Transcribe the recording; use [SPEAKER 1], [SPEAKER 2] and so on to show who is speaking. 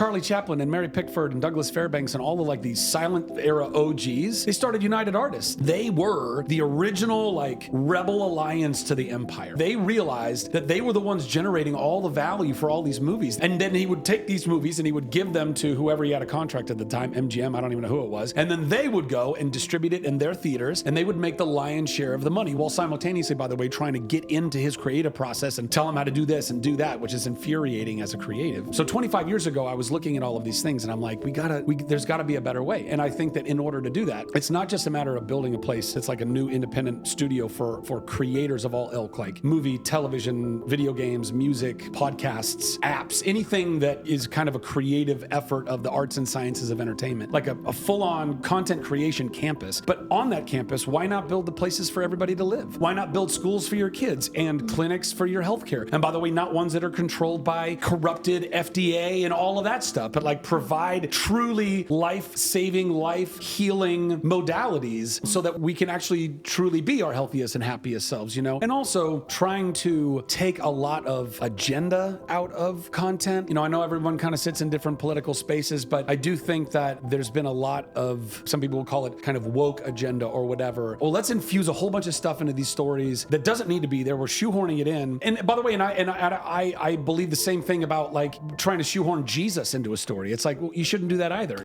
[SPEAKER 1] Charlie Chaplin and Mary Pickford and Douglas Fairbanks and all the like these silent era OGs, they started United Artists. They were the original like rebel alliance to the empire. They realized that they were the ones generating all the value for all these movies. And then he would take these movies and he would give them to whoever he had a contract at the time, MGM, I don't even know who it was. And then they would go and distribute it in their theaters and they would make the lion's share of the money while simultaneously, by the way, trying to get into his creative process and tell him how to do this and do that, which is infuriating as a creative. So 25 years ago, I was looking at all of these things and I'm like, there's gotta be a better way. And I think that in order to do that, it's not just a matter of building a place. It's like a new independent studio for creators of all ilk, like movie, television, video games, music, podcasts, apps, anything that is kind of a creative effort of the arts and sciences of entertainment, like a full-on content creation campus. But on that campus, why not build the places for everybody to live? Why not build schools for your kids and clinics for your healthcare? And by the way, not ones that are controlled by corrupted FDA and all of that stuff, but like provide truly life-saving, life-healing modalities so that we can actually truly be our healthiest and happiest selves, you know? And also trying to take a lot of agenda out of content. You know, I know everyone kind of sits in different political spaces, but I do think that there's been a lot of, some people will call it kind of woke agenda or whatever. Well, let's infuse a whole bunch of stuff into these stories that doesn't need to be there. We're shoehorning it in. And by the way, I believe the same thing about like trying to shoehorn Jesus into a story. It's like, well, you shouldn't do that either.